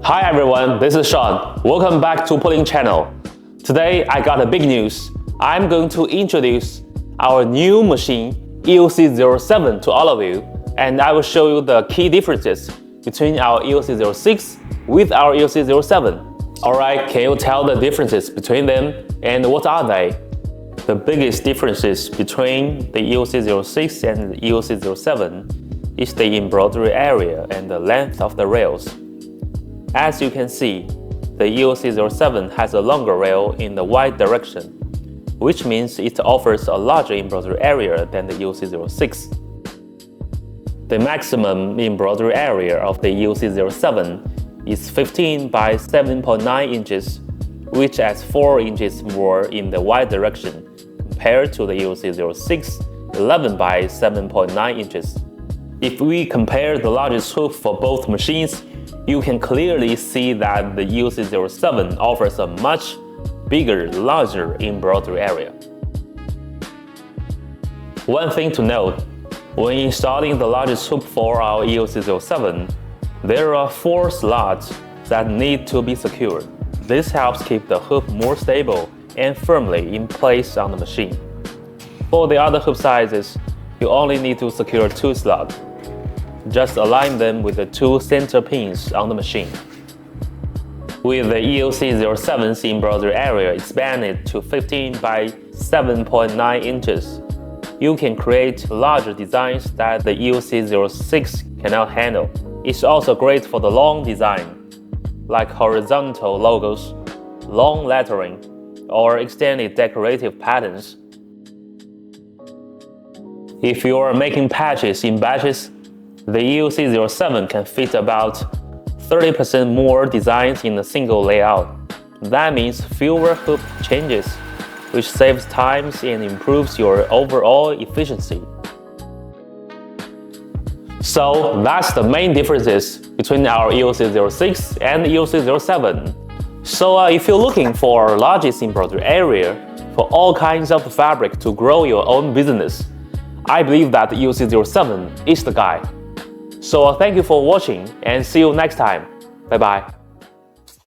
Hi everyone, this is Sean. Welcome back to PooLin channel. Today I got a big news. I'm going to introduce our new machine EOC07 to all of you, and I will show you the key differences between our EOC06 with our EOC07. Alright, can you tell the differences between them and what are they? The biggest differences between the EOC06 and the EOC07 is the embroidery area and the length of the rails. As you can see, the EOC07 has a longer rail in the y direction, which means it offers a larger embroidery area than the EOC06. The maximum embroidery area of the EOC07 is 15 by 7.9 inches, which adds 4 inches more in the y direction compared to the EOC06 11 by 7.9 inches. If we compare the largest hoop for both machines, you can clearly see that the EOC07 offers a much bigger, larger embroidery area. One thing to note, when installing the largest hoop for our EOC07, there are 4 slots that need to be secured. This helps keep the hoop more stable and firmly in place on the machine. For the other hoop sizes, you only need to secure 2 slots. Just align them with the 2 center pins on the machine. With the EOC07's embroidery area expanded to 15 by 7.9 inches, you can create larger designs that the EOC06 cannot handle. It's also great for the long design, like horizontal logos, long lettering, or extended decorative patterns. If you are making patches in batches, the EOC07 can fit about 30% more designs in a single layout. That means fewer hoop changes, which saves time and improves your overall efficiency. So that's the main differences between our EOC06 and EOC07. So if you're looking for largest embroidery area for all kinds of fabric to grow your own business, I believe that the EOC07 is the guy. So thank you for watching and see you next time. Bye bye.